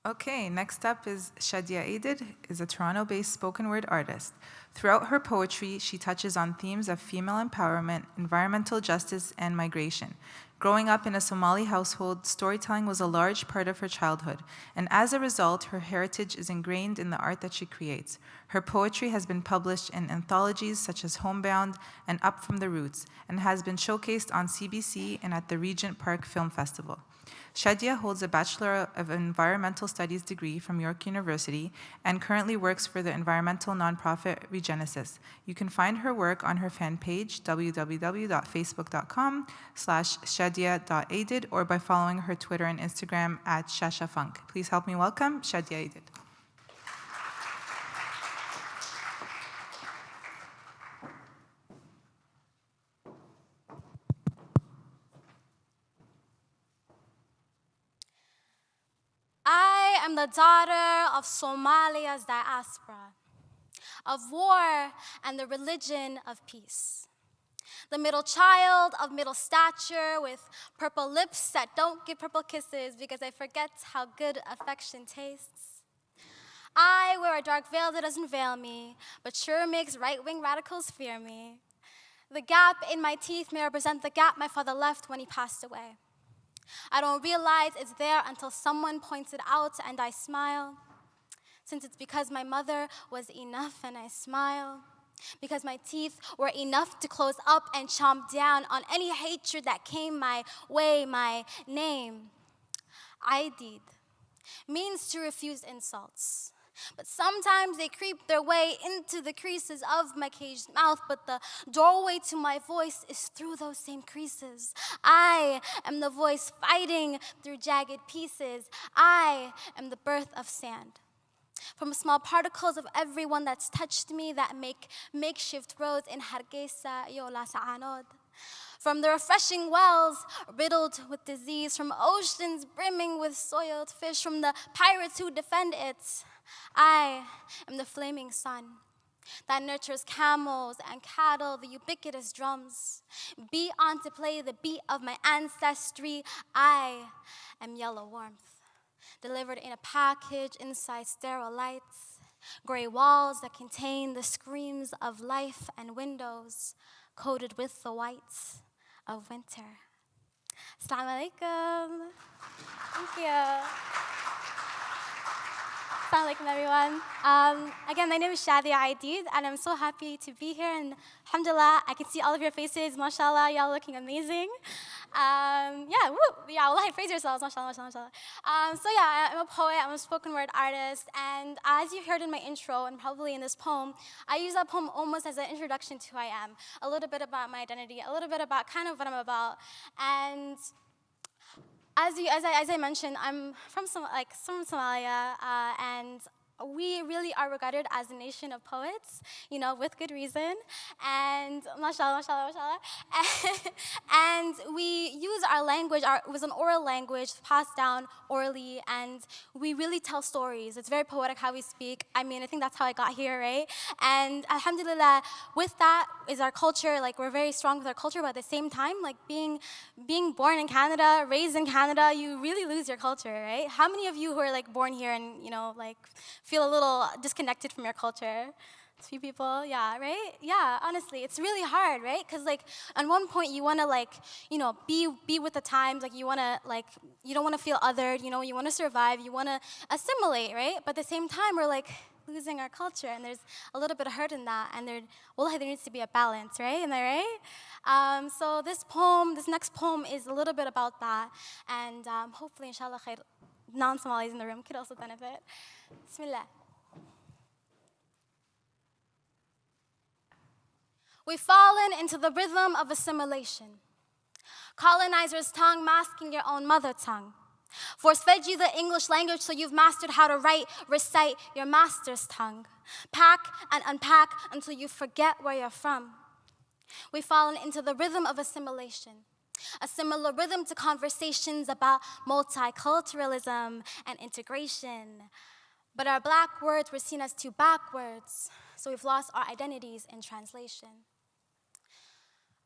Okay, next up is Shadiya Aidid, is a Toronto-based spoken word artist. Throughout her poetry, she touches on themes of female empowerment, environmental justice, and migration. Growing up in a Somali household, storytelling was a large part of her childhood, and as a result, her heritage is ingrained in the art that she creates. Her poetry has been published in anthologies such as Homebound and Up from the Roots, and has been showcased on CBC and at the Regent Park Film Festival. Shadiya holds a Bachelor of Environmental Studies degree from York University and currently works for the environmental nonprofit Regenesis. You can find her work on her fan page, www.facebook.com/shadia.aidid, or by following her Twitter and Instagram at shashafunk. Please help me welcome Shadiya Aidid. I am the daughter of Somalia's diaspora, of war and the religion of peace. The middle child of middle stature with purple lips that don't give purple kisses because I forget how good affection tastes. I wear a dark veil that doesn't veil me, but sure makes right-wing radicals fear me. The gap in my teeth may represent the gap my father left when he passed away. I don't realize it's there until someone points it out and I smile. Since it's because my mother was enough and I smile. Because my teeth were enough to close up and chomp down on any hatred that came my way. My name, Aidid, means to refuse insults. But sometimes they creep their way into the creases of my caged mouth, but the doorway to my voice is through those same creases. I am the voice fighting through jagged pieces. I am the birth of sand. From small particles of everyone that's touched me that make makeshift roads in Hargeisa, Yola Sa'anod. From the refreshing wells riddled with disease, from oceans brimming with soiled fish, from the pirates who defend it, I am the flaming sun that nurtures camels and cattle, the ubiquitous drums. Beat on to play the beat of my ancestry. I am yellow warmth, delivered in a package inside sterile lights, gray walls that contain the screams of life and windows coated with the whites of winter. Assalamu alaikum. Thank you. Assalamu alaikum, everyone. Again, my name is Shadiya Aidid, and I'm so happy to be here. And alhamdulillah, I can see all of your faces. MashaAllah, y'all looking amazing. Yeah, woo. Yeah, wallahi, praise yourselves. MashaAllah, MashaAllah, MashaAllah. So yeah, I'm a poet, I'm a spoken word artist, and as you heard in my intro, and probably in this poem, I use that poem almost as an introduction to who I am. A little bit about my identity, a little bit about kind of what I'm about. And as I mentioned, I'm from Somalia, and we really are regarded as a nation of poets, you know, with good reason. And mashallah, mashallah, mashallah. And we use our language, it was an oral language passed down orally, and we really tell stories. It's very poetic how we speak. I mean, I think that's how I got here, right? And alhamdulillah, with that is our culture. Like, we're very strong with our culture, but at the same time, like being born in Canada, raised in Canada, you really lose your culture, right? How many of you who are like born here and, you know, like feel a little disconnected from your culture? A few people, yeah, right? Yeah, honestly, it's really hard, right? Because like, at one point you want to like, you know, be with the times, like you want to like, you don't want to feel othered, you know, you want to survive, you want to assimilate, right? But at the same time, we're like losing our culture, and there's a little bit of hurt in that, and there needs to be a balance, right? Am I right? So this next poem is a little bit about that, and hopefully, inshallah, khair, non-Somalis in the room could also benefit. Bismillah. We've fallen into the rhythm of assimilation. Colonizer's tongue masking your own mother tongue. Force-fed you the English language so you've mastered how to write, recite your master's tongue. Pack and unpack until you forget where you're from. We've fallen into the rhythm of assimilation. A similar rhythm to conversations about multiculturalism and integration. But our black words were seen as too backwards, so we've lost our identities in translation.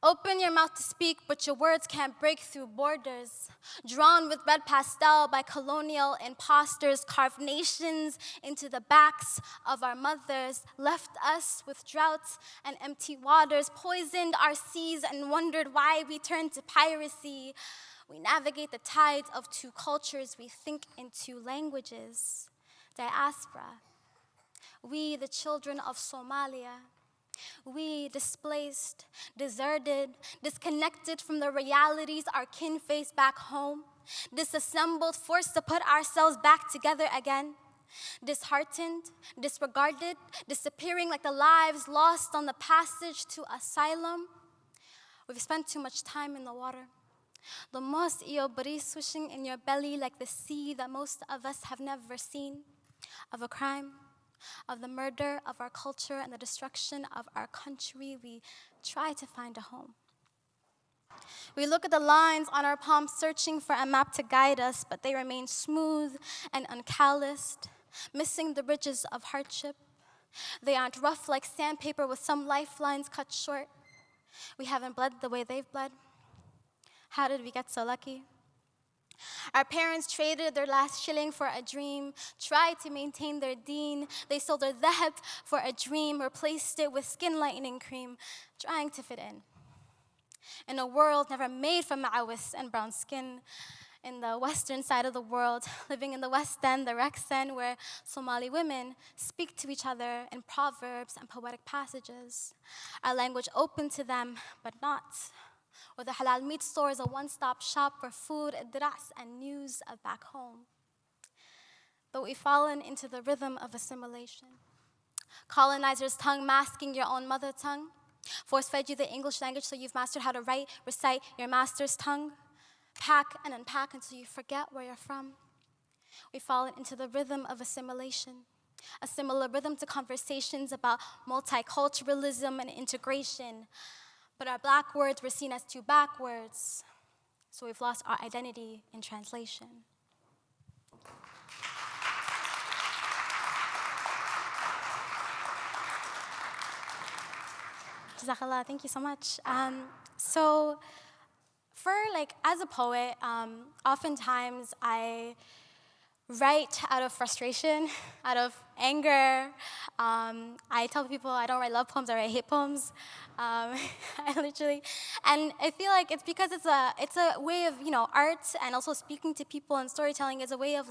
Open your mouth to speak, but your words can't break through borders. Drawn with red pastel by colonial imposters, carved nations into the backs of our mothers, left us with droughts and empty waters, poisoned our seas and wondered why we turned to piracy. We navigate the tides of two cultures, we think in two languages. Diaspora. We, the children of Somalia. We, displaced, deserted, disconnected from the realities our kin face back home, disassembled, forced to put ourselves back together again, disheartened, disregarded, disappearing like the lives lost on the passage to asylum. We've spent too much time in the water. The most iobari swishing in your belly like the sea that most of us have never seen, of a crime, of the murder of our culture and the destruction of our country. We try to find a home. We look at the lines on our palms searching for a map to guide us, but they remain smooth and uncalloused, missing the bridges of hardship. They aren't rough like sandpaper with some lifelines cut short. We haven't bled the way they've bled. How did we get so lucky? Our parents traded their last shilling for a dream, tried to maintain their deen. They sold their dhahab for a dream, replaced it with skin lightening cream, trying to fit in a world never made for ma'awis and brown skin. In the western side of the world, living in the West End, the Rex End, where Somali women speak to each other in proverbs and poetic passages. Our language open to them, but not. Where the halal meat store is a one-stop shop for food, idras, and news of back home. But we've fallen into the rhythm of assimilation. Colonizers' tongue masking your own mother tongue. Force-fed you the English language so you've mastered how to write, recite your master's tongue. Pack and unpack until you forget where you're from. We've fallen into the rhythm of assimilation. A similar rhythm to conversations about multiculturalism and integration. But our black words were seen as too backwards, so we've lost our identity in translation. Jazakallah, thank you so much. So, as a poet, oftentimes I write out of frustration, out of anger. I tell people I don't write love poems, I write hate poems. And I feel like it's because it's a way of, art and also speaking to people and storytelling is a way of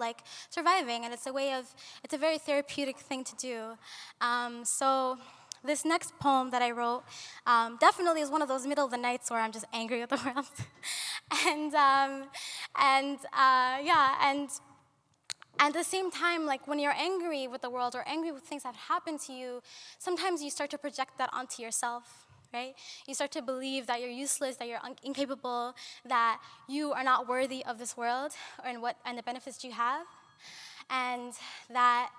surviving, and it's a very therapeutic thing to do. So this next poem that I wrote definitely is one of those middle of the nights where I'm just angry at the world. And at the same time, when you're angry with the world or angry with things that happened to you, sometimes you start to project that onto yourself, right? You start to believe that you're useless, that you're incapable, that you are not worthy of this world and the benefits you have, and that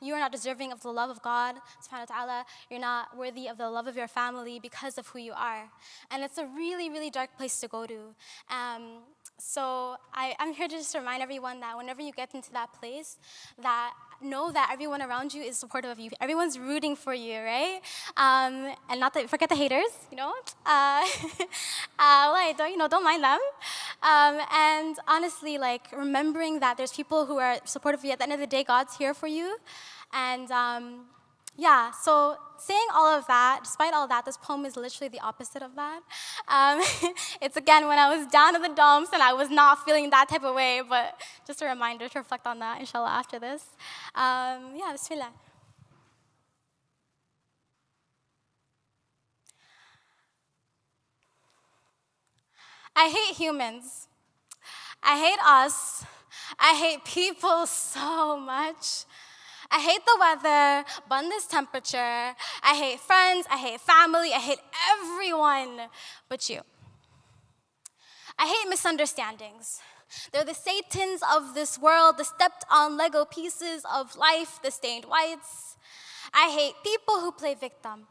you are not deserving of the love of God, subhanahu wa ta'ala. You're not worthy of the love of your family because of who you are. And it's a really, really dark place to go to. So I'm here to just remind everyone that whenever you get into that place, know that everyone around you is supportive of you. Everyone's rooting for you, right? And not that forget the haters, don't mind them. And honestly, remembering that there's people who are supportive of you. At the end of the day, God's here for you, and so saying all of that, despite all that, this poem is literally the opposite of that. It's again when I was down in the dumps and I was not feeling that type of way, but just a reminder to reflect on that, inshallah, after this. Bismillah. I hate humans. I hate us. I hate people so much. I hate the weather, but this temperature. I hate friends, I hate family, I hate everyone but you. I hate misunderstandings. They're the satans of this world, the stepped-on Lego pieces of life, the stained whites. I hate people who play victim.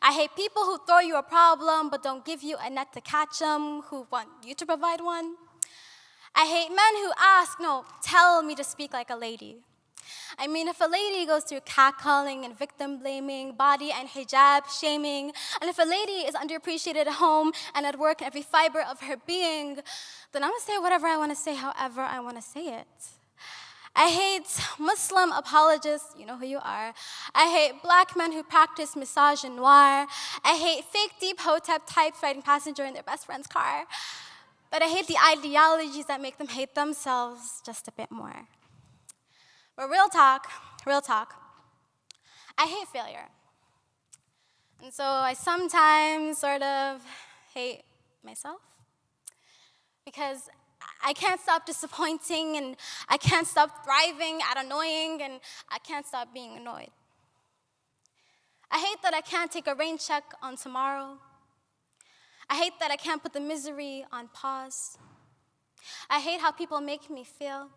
I hate people who throw you a problem but don't give you a net to catch them, who want you to provide one. I hate men who tell me to speak like a lady. I mean, if a lady goes through catcalling and victim blaming, body and hijab shaming, and if a lady is underappreciated at home and at work in every fiber of her being, then I'm gonna say whatever I wanna say, however I wanna say it. I hate Muslim apologists, you know who you are. I hate black men who practice misogynoir. I hate fake deep hotep types riding passenger in their best friend's car. But I hate the ideologies that make them hate themselves just a bit more. But real talk, I hate failure. And so I sometimes sort of hate myself because I can't stop disappointing, and I can't stop thriving at annoying, and I can't stop being annoyed. I hate that I can't take a rain check on tomorrow. I hate that I can't put the misery on pause. I hate how people make me feel.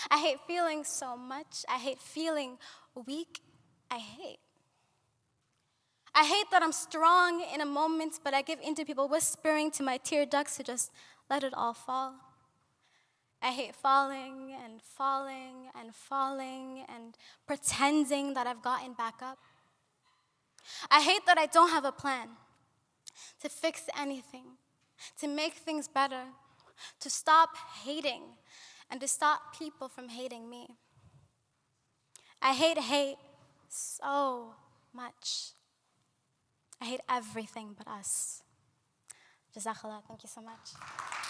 I hate feeling so much. I hate feeling weak. I hate that I'm strong in a moment, but I give in to people whispering to my tear ducts to just let it all fall. I hate falling and falling and falling and pretending that I've gotten back up. I hate that I don't have a plan to fix anything, to make things better, to stop hating, and to stop people from hating me. I hate hate so much. I hate everything but us. Jazakallah, thank you so much.